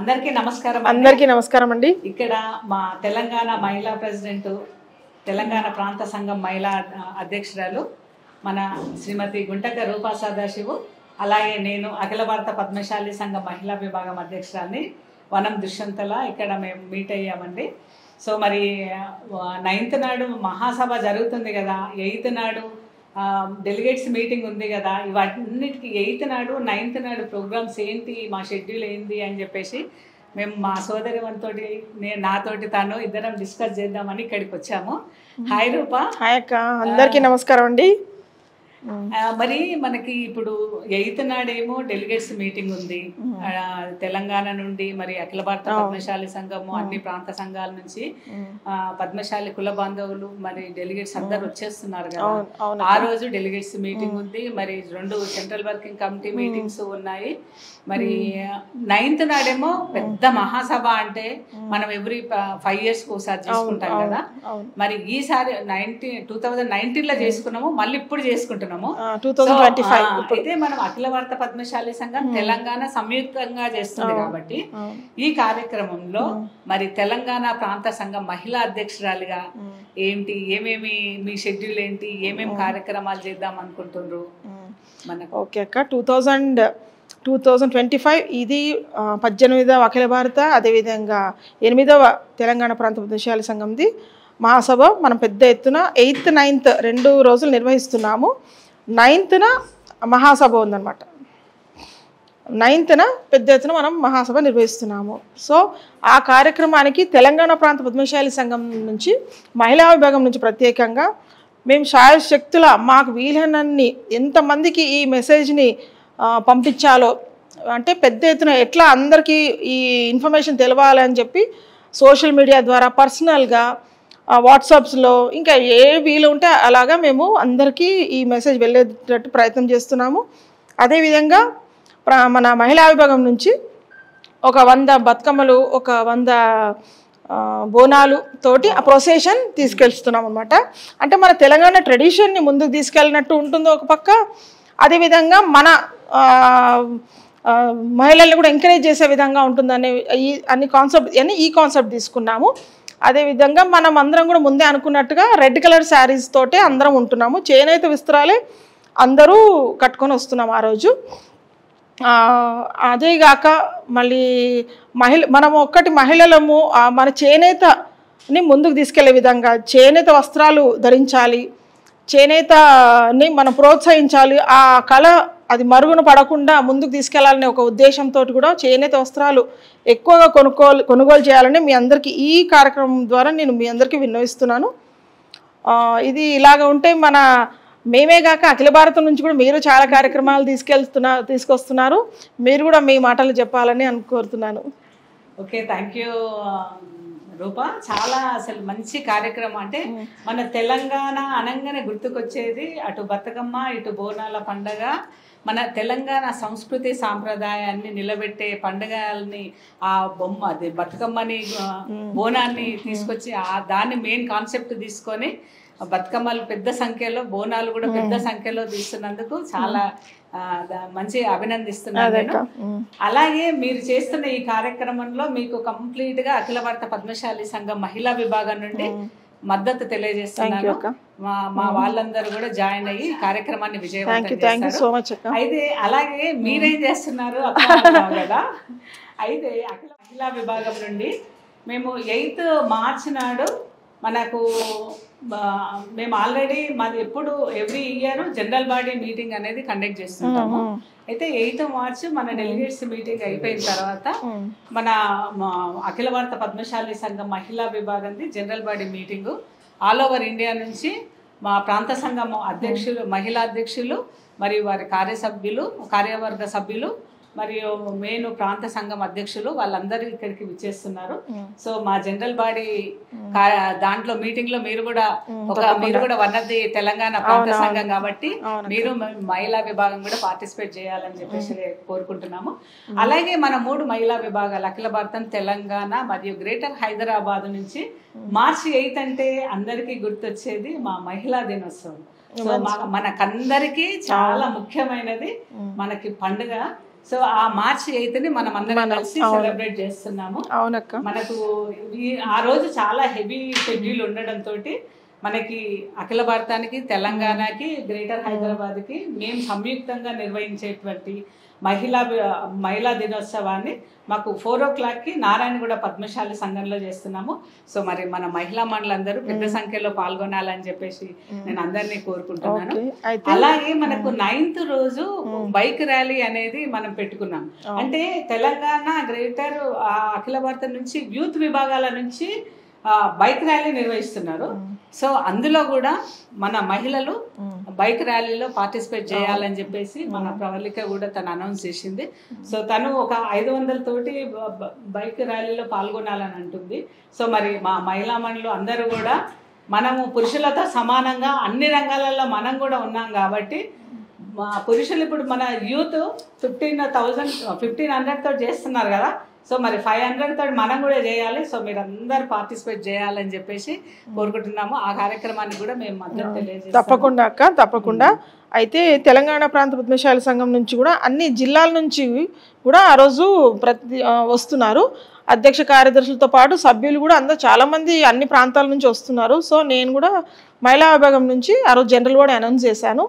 అందరికీ నమస్కారం అండి. ఇక్కడ మా తెలంగాణ మహిళా ప్రెసిడెంట్, తెలంగాణ ప్రాంత సంఘం మహిళా అధ్యక్షురాలు మన శ్రీమతి గుంటక రూపా సదాశివు, అలాగే నేను అఖిల భారత పద్మశాలి సంఘం మహిళా విభాగం అధ్యక్షురాన్ని వనం దుష్యంతల ఇక్కడ మేము మీట్ అయ్యామండి. సో మరి 9th నాడు మహాసభ జరుగుతుంది కదా, 8th నాడు డెలిగేట్స్ మీటింగ్ ఉంది కదా, ఇవన్నిటికీ 8th నాడు 9th నాడు ప్రోగ్రామ్స్ ఏంటి, మా షెడ్యూల్ ఏంటి అని చెప్పేసి మేము మా సోదరి తోటి నాతోటి తను ఇద్దరం డిస్కస్ చేద్దామని ఇక్కడికి వచ్చాము. హాయ్ రూపా. హాయ్ అక్క, అందరికీ నమస్కారం అండి. మరి మనకి ఇప్పుడు 8th నాడేమో డెలిగేట్స్ మీటింగ్ ఉంది తెలంగాణ నుండి, మరి అఖిల భారత పద్మశాలి సంఘము అన్ని ప్రాంత సంఘాల నుంచి పద్మశాలి కుల బాంధవులు మరి డెలిగేట్స్ అందరు వచ్చేస్తున్నారు కదా. ఆ రోజు డెలిగేట్స్ మీటింగ్ ఉంది, మరి 2 సెంట్రల్ వర్కింగ్ కమిటీ మీటింగ్స్ ఉన్నాయి. మరి 9th నాడేమో పెద్ద మహాసభ, అంటే మనం ఎవ్రీ 5 years ఒకసారి చేసుకుంటాం కదా. మరి ఈసారి 2019 లో చేసుకున్నాము, మళ్ళీ ఇప్పుడు చేసుకుంటున్నాము 2025. అయితే మనం అఖిల భారత పద్మశాలి సంఘం తెలంగాణ సంయుక్తంగా చేస్తుంది కాబట్టి ఈ కార్యక్రమంలో మరి తెలంగాణ ప్రాంత సంఘం మహిళా అధ్యక్షురాలిగా ఏంటి, ఏమేమి మీ షెడ్యూల్ ఏంటి, ఏమేమి కార్యక్రమాలు చేద్దాం అనుకుంటున్నారు మనకు? ఓకే అక్క, 2025 ఇది 18వ అఖిల భారత, అదేవిధంగా 8వ తెలంగాణ ప్రాంత పద్మశాలి సంఘంది మహాసభ మనం పెద్ద ఎత్తున 8th 9th 2 రోజులు నిర్వహిస్తున్నాము. 9th మహాసభ ఉందన్నమాట. 9th పెద్ద ఎత్తున మనం మహాసభ నిర్వహిస్తున్నాము. సో ఆ కార్యక్రమానికి తెలంగాణ ప్రాంత పద్మశాలి సంఘం నుంచి, మహిళా విభాగం నుంచి ప్రత్యేకంగా మేము శాయశక్తుల మాకు వీలైనన్ని ఎంతమందికి ఈ మెసేజ్ని పంపించాలో, అంటే పెద్ద ఎత్తున ఎట్లా అందరికీ ఈ ఇన్ఫర్మేషన్ తెలవాలని చెప్పి సోషల్ మీడియా ద్వారా, పర్సనల్గా వాట్సాప్స్లో, ఇంకా ఏ వీలు ఉంటే అలాగా మేము అందరికీ ఈ మెసేజ్ వెళ్ళేటట్టు ప్రయత్నం చేస్తున్నాము. అదేవిధంగా మన మహిళా విభాగం నుంచి ఒక 100 బతుకమ్మలు, ఒక 100 బోనాలు తోటి ఆ ప్రొసెషన్ తీసుకెళ్తున్నాం అనమాట. అంటే మన తెలంగాణ ట్రెడిషన్ని ముందుకు తీసుకెళ్ళినట్టు ఉంటుంది ఒక పక్క, అదేవిధంగా మన మహిళల్ని కూడా ఎంకరేజ్ చేసే విధంగా ఉంటుందనే ఈ కాన్సెప్ట్ తీసుకున్నాము. అదేవిధంగా మనం అందరం కూడా ముందే అనుకున్నట్టుగా రెడ్ కలర్ శారీస్ తోటే అందరం ఉంటున్నాము. చేనేత విస్తరాలే అందరూ కట్టుకొని వస్తున్నాము ఆ రోజు. అదేగాక మళ్ళీ మనం మహిళలము మన చేనేతని ముందుకు తీసుకెళ్లే విధంగా చేనేత వస్త్రాలు ధరించాలి, చేనేతని మనం ప్రోత్సహించాలి, ఆ కళ అది మరుగున పడకుండా ముందుకు తీసుకెళ్లాలనే ఒక ఉద్దేశంతో కూడా చేనేత వస్త్రాలు ఎక్కువగా కొనుగోలు చేయాలని మీ అందరికీ ఈ కార్యక్రమం ద్వారా నేను మీ అందరికీ విన్నవిస్తున్నాను. ఇది ఇలాగ ఉంటే మేమే కాక అఖిల భారతం నుంచి కూడా మీరు చాలా కార్యక్రమాలు తీసుకొస్తున్నారు. మీరు కూడా మీ మాటలు చెప్పాలని కోరుతున్నాను. ఓకే, థ్యాంక్ యూ రూపా. చాలా అసలు మంచి కార్యక్రమం. అంటే మన తెలంగాణ అనగానే గుర్తుకొచ్చేది అటు బతుకమ్మ, ఇటు బోనాల పండగ. మన తెలంగాణ సంస్కృతి సాంప్రదాయాన్ని నిలబెట్టే పండుగల్ని, ఆ అది బతుకమ్మని, బోనాన్ని తీసుకొచ్చి దాన్ని మెయిన్ కాన్సెప్ట్ తీసుకొని బతుకమ్మలు పెద్ద సంఖ్యలో, బోనాలు కూడా పెద్ద సంఖ్యలో తీస్తున్నందుకు చాలా మంచి అభినందిస్తున్నాను నేను. అలాగే మీరు చేస్తున్న ఈ కార్యక్రమంలో మీకు కంప్లీట్ గా అఖిల భారత పద్మశాలి సంఘం మహిళా విభాగం నుండి మద్దతు తెలియజేస్తున్నాను. మా వాళ్ళందరూ కూడా జాయిన్ అయ్యి కార్యక్రమాన్ని విజయవంతం చేస్తారు. అయితే అలాగే మీరేం చేస్తున్నారు కదా. అయితే అఖిల మహిళా విభాగం నుండి మేము 8th March నాడు మనకు మేము ఆల్రెడీ మాది ఎప్పుడు every year general body meeting అనేది కండక్ట్ చేస్తుంటాము. అయితే 8th March మన డెలిగేట్స్ మీటింగ్ అయిపోయిన తర్వాత మన అఖిల భారత పద్మశాలి సంఘం మహిళా విభాగంది general body meeting all over India నుంచి మా ప్రాంత సంఘం అధ్యక్షులు, మహిళా అధ్యక్షులు, మరియు వారి కార్యవర్గ సభ్యులు, మరియు మెయిన్ ప్రాంత సంఘం అధ్యక్షులు వాళ్ళందరూ ఇక్కడికి విచ్చేస్తున్నారు. సో మా జనరల్ బాడీ దాంట్లో మీటింగ్ లో మీరు కూడా వన్ ఆఫ్ ది తెలంగాణ ప్రాంత సంఘం కాబట్టి మీరు మహిళా విభాగం కూడా పార్టిసిపేట్ చేయాలని చెప్పేసి కోరుకుంటున్నాము. అలాగే మన 3 మహిళా విభాగాలు అఖిల భారతం, తెలంగాణ మరియు గ్రేటర్ హైదరాబాద్ నుంచి March 8 అంటే అందరికీ గుర్తొచ్చేది మా మహిళా దినోత్సవం. సో మనకందరికీ చాలా ముఖ్యమైనది మనకి పండుగ సో ఆ మార్చి 8ని మనం అందరం కలిసి సెలబ్రేట్ చేస్తున్నాము. అవునక్క. మనకు ఆ రోజు చాలా హెవీ షెడ్యూల్ ఉండడంతో మనకి అఖిల భారతానికి, తెలంగాణకి, గ్రేటర్ హైదరాబాద్కి మేము సంయుక్తంగా నిర్వహించేటువంటి మహిళా దినోత్సవాన్ని మాకు 4 o'clockకి నారాయణగూడ పద్మశాలి సంఘంలో చేస్తున్నాము. సో మరి మన మహిళా మండలందరూ పెద్ద సంఖ్యలో పాల్గొనాలని చెప్పేసి నేను అందరినీ కోరుకుంటున్నాను. అలాగే మనకు 9th రోజు బైక్ ర్యాలీ అనేది మనం పెట్టుకున్నాం. అంటే తెలంగాణ గ్రేటర్ అఖిల భారతం నుంచి యూత్ విభాగాల నుంచి బైక్ ర్యాలీ నిర్వహిస్తున్నారు. సో అందులో కూడా మన మహిళలు బైక్ ర్యాలీలో పార్టిసిపేట్ చేయాలని చెప్పేసి మన ప్రవళిక కూడా తను అనౌన్స్ చేసింది. సో తను ఒక 500 తోటి బైక్ ర్యాలీలో పాల్గొనాలని అంటుంది. సో మరి మా మహిళా మండలు అందరూ కూడా మనము పురుషులతో సమానంగా అన్ని రంగాలలో మనం కూడా ఉన్నాం కాబట్టి మా పురుషులు ఇప్పుడు మన యూత్ 1500 తో చేస్తున్నారు కదా. సో మరి 500 తోటి మనం కూడా చేయాలి. సో మీరు అందరు పార్టిసిపేట్ చేయాలని చెప్పేసి కోరుకుంటున్నాము. ఆ కార్యక్రమాన్ని కూడా మేము మద్దతు తెలియజేస్తాము. తప్పకుండా అక్క, తప్పకుండా. అయితే తెలంగాణ ప్రాంత పద్మశాలి సంఘం నుంచి కూడా అన్ని జిల్లాల నుంచి కూడా ఆ రోజు వస్తున్నారు. అధ్యక్ష కార్యదర్శులతో పాటు సభ్యులు కూడా అందరూ చాలామంది అన్ని ప్రాంతాల నుంచి వస్తున్నారు. సో నేను కూడా మహిళా విభాగం నుంచి ఆ రోజు జనరల్ కూడా అనౌన్స్ చేశాను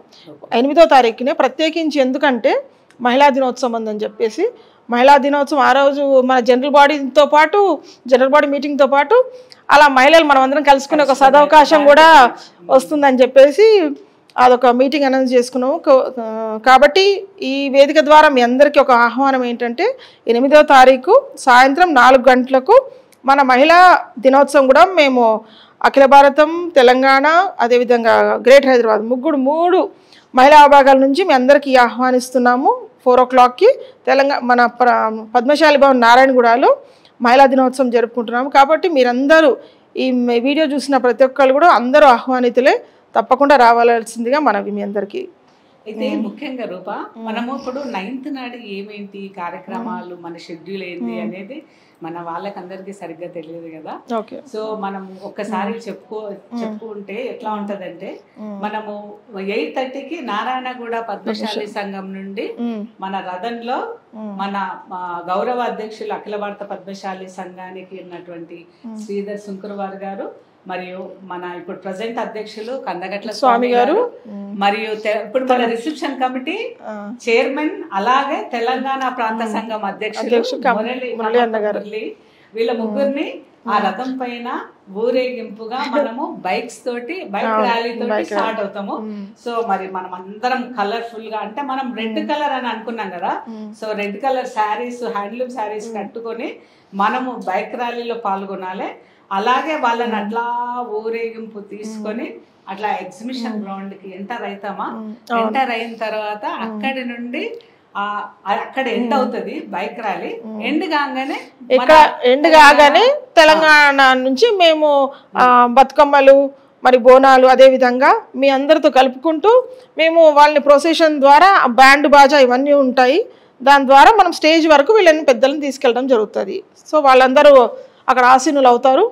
8వ తారీఖునే ప్రత్యేకించి. ఎందుకంటే మహిళా దినోత్సవం ఉందని చెప్పేసి మహిళా దినోత్సవం ఆ రోజు మన జనరల్ బాడీ మీటింగ్తో పాటు అలా మహిళలు మనం అందరం కలుసుకునే ఒక సదవకాశం కూడా వస్తుందని చెప్పేసి అదొక మీటింగ్ అనౌన్స్ చేసుకున్నాము. కాబట్టి ఈ వేదిక ద్వారా మీ అందరికీ ఒక ఆహ్వానం ఏంటంటే 8వ తారీఖు సాయంత్రం 4 గంటలకు మన మహిళా దినోత్సవం కూడా మేము అఖిల భారతం, తెలంగాణ, అదేవిధంగా గ్రేట్ హైదరాబాద్ 3 మహిళా విభాగాల నుంచి మీ అందరికీ ఆహ్వానిస్తున్నాము. 4 o'clockకి మన పద్మశాలి భవన్ నారాయణగూడలో మహిళా దినోత్సవం జరుపుకుంటున్నాము. కాబట్టి మీరందరూ ఈ వీడియో చూసిన ప్రతి ఒక్కరు కూడా అందరూ ఆహ్వానితులే, తప్పకుండా రావాల్సిందిగా మనవి మీ అందరికీ. అయితే ముఖ్యంగా రూప మనము ఇప్పుడు 9th నాడు ఏమేంటి కార్యక్రమాలు, మన షెడ్యూల్ ఏంటి అనేది మన వాళ్ళకందరికీ సరిగ్గా తెలియదు కదా. సో మనం ఒక్కసారి చెప్పుకుంటే ఎట్లా ఉంటదంటే మనము 8:30కి నారాయణగూడ పద్మశాలి సంఘం నుండి మన రథంలో మన గౌరవ అధ్యక్షులు అఖిల భారత పద్మశాలి సంఘానికి ఉన్నటువంటి శ్రీధర్ సుంకరవార్ గారు మరియు మన ఇప్పుడు ప్రజెంట్ అధ్యక్షులు కందగట్ల స్వామి గారు మరియు ఇప్పుడు మన రిసెప్షన్ కమిటీ చైర్మన్ అలాగే తెలంగాణ ప్రాంత సంఘం అధ్యక్షులు వీళ్ళ ముగ్గురిని ఆ రథం పైన ఊరేగింపుగా మనము బైక్ ర్యాలీ తోటి స్టార్ట్ అవుతాము. సో మరి మనం అందరం కలర్ఫుల్ గా, అంటే మనం రెడ్ కలర్ అని అనుకున్నాం కదా. So red colour saris, handloom saris కట్టుకొని మనము బైక్ ర్యాలీలో పాల్గొనాలి. అలాగే వాళ్ళని అట్లా ఊరేగింపు తీసుకొని అట్లా ఎగ్జిబిషన్ గ్రౌండ్ కి ఎంటర్ అవుతామా. ఎంటర్ అయిన తర్వాత అక్కడి నుండి అక్కడ ఎండ్ అవుతుంది బైక్ ర్యాలీ. ఎండ్ కాగానే తెలంగాణ నుంచి మేము బతుకమ్మలు మరి బోనాలు అదేవిధంగా మీ అందరితో కలుపుకుంటూ మేము వాళ్ళని ప్రొసెషన్ ద్వారా బ్యాండ్ బాజా ఇవన్నీ ఉంటాయి. దాని ద్వారా మనం స్టేజ్ వరకు వీళ్ళని పెద్దలను తీసుకెళ్ళడం జరుగుతుంది. సో వాళ్ళందరూ అక్కడ ఆసీనులు అవుతారు.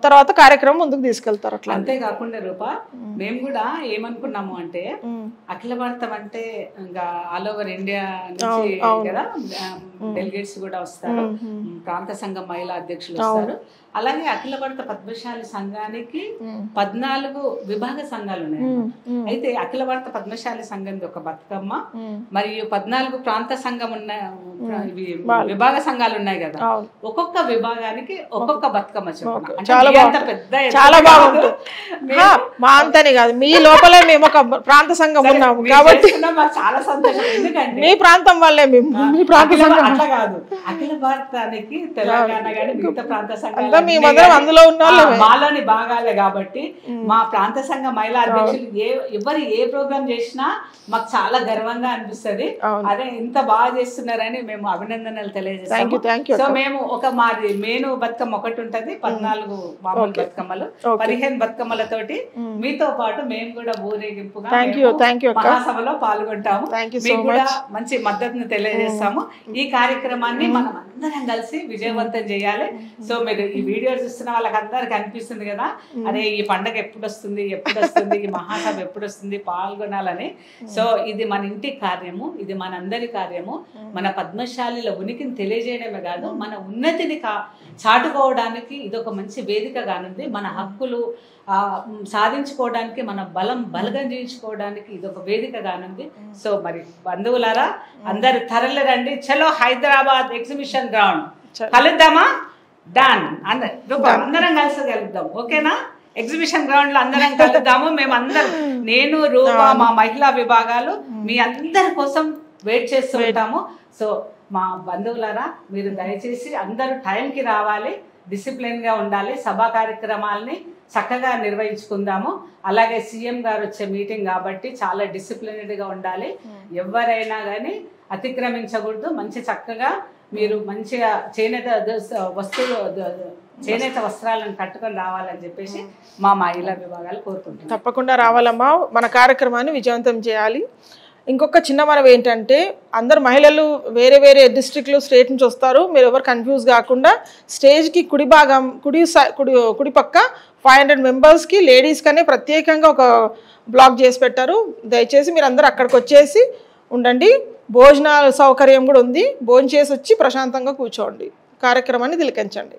తర్వాత కార్యక్రమం ముందుకు తీసుకెళ్తారు. అట్లా అంతేకాకుండా రూప మేము కూడా ఏమనుకున్నాము అంటే అఖిల భారతం అంటే ఇంకా ఆల్ ఓవర్ ఇండియా నుంచి కదా డెలిగేట్స్ కూడా వస్తారు, ప్రాంత సంఘం మహిళా అధ్యక్షులు వస్తారు. అలాగే అఖిల భారత పద్మశాలి సంఘానికి 14 విభాగ సంఘాలు ఉన్నాయి. అయితే అఖిల భారత పద్మశాలి సంఘం ఒక బతుకమ్మ మరియు 14 ప్రాంత సంఘం విభాగ సంఘాలు ఉన్నాయి కదా. ఒక్కొక్క విభాగానికి ఒక్కొక్క బతుకమ్మ చెప్పు. చాలా బాగుంటుంది. మా అంతనే కాదు, మీ లోపలే మేము ఒక ప్రాంత సంఘం ఉన్నాము కాబట్టి చాలా సంతోషం. ఎందుకంటే మీ ప్రాంతం వల్లే మేము మీ ప్రాంత సంఘం అట్లా కాదు, అఖిల భారతానికి తెలంగాణ కానీ మిగతా ప్రాంత సంఘాలు అందులో ఉన్న మాలోని భాగాలే కాబట్టి మా ప్రాంత సంఘ మహిళా అధ్యక్షులు ఎవరు ఏ ప్రోగ్రామ్ చేసినా మాకు చాలా గర్వంగా అనిపిస్తుంది. అదే ఇంత బాగా చేస్తున్నారని మేము అభినందనలు తెలియజేస్తాము. సో మేము మాది మేను బతుకమ్మ ఒకటి ఉంటది, 14 మామూలు బతుకమ్మలు, 15 బతుకమ్మలతోటి మీతో పాటు మేము కూడా ఊరేగింపుగా మహాసభలో పాల్గొంటాము. మీకు కూడా మంచి మద్దతును తెలియజేస్తాము. ఈ కార్యక్రమాన్ని మనం అందరం కలిసి విజయవంతం చేయాలి. సో మీరు ఈ వీడియో చూస్తున్న వాళ్ళకి అందరికి అనిపిస్తుంది కదా, అరే ఈ పండగ ఎప్పుడు వస్తుంది, ఈ మహాసభ ఎప్పుడు వస్తుంది, పాల్గొనాలని. సో ఇది మన ఇంటి కార్యము, ఇది మన అందరి కార్యము. మన పద్మశాలిల ఉనికిని తెలియజేయడమే కాదు, మన ఉన్నతిని చాటుకోవడానికి ఇదొక మంచి వేదిక కానుంది. మన హక్కులు సాధించుకోవడానికి, మన బలగం చేయించుకోవడానికి ఇదొక వేదిక కానుంది. సో మరి బంధువులారా అందరు తరలి రండి. చలో హైదరాబాద్ ఎగ్జిబిషన్ గ్రౌండ్ కలుద్దామా? డన్. అందరం కలిసి కలుద్దాం, ఓకేనా? ఎగ్జిబిషన్ గ్రౌండ్ లో అందరం కలుద్దాము. మేమందరం, నేను, రూపా, మా మహిళా విభాగాలు మీ అందరి కోసం వెయిట్ చేస్తూ ఉంటాము. సో మా బంధువులారా మీరు దయచేసి అందరూ టైంకి రావాలి, డిసిప్లిన్గా ఉండాలి, సభా కార్యక్రమాలని చక్కగా నిర్వహించుకుందాము. అలాగే సీఎం గారు వచ్చే మీటింగ్ కాబట్టి చాలా డిసిప్లిన్డ్గా ఉండాలి. ఎవరైనా కానీ అతిక్రమించకూడదు. మంచి చక్కగా మీరు మంచిగా చేనేత వస్త్రాలను కట్టుకొని రావాలని చెప్పేసి మా మహిళా విభాగాలు కోరుకుంటున్నాం. తప్పకుండా రావాలమ్మా, మన కార్యక్రమాన్ని విజయవంతం చేయాలి. ఇంకొక చిన్న మనం ఏంటంటే, అందరు మహిళలు వేరే వేరే డిస్ట్రిక్ట్లు, స్టేట్ నుంచి వస్తారు. మీరు ఎవరు కన్ఫ్యూజ్ కాకుండా స్టేజ్కి కుడి భాగం, కుడి పక్క 500 మెంబర్స్కి లేడీస్కనే ప్రత్యేకంగా ఒక బ్లాక్ చేసి పెట్టారు. దయచేసి మీరు అందరూ అక్కడికి వచ్చేసి ఉండండి. భోజనాల సౌకర్యం కూడా ఉంది. భోజనం చేసి వచ్చి ప్రశాంతంగా కూర్చోండి, కార్యక్రమాన్ని తిలకించండి.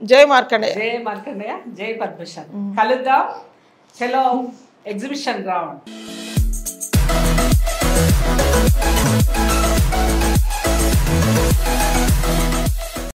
జై మార్కండేయ. జై మార్కండేయ, జై పద్మశాలి. కలుద్దాం. చలో ఎగ్జిబిషన్ గ్రౌండ్.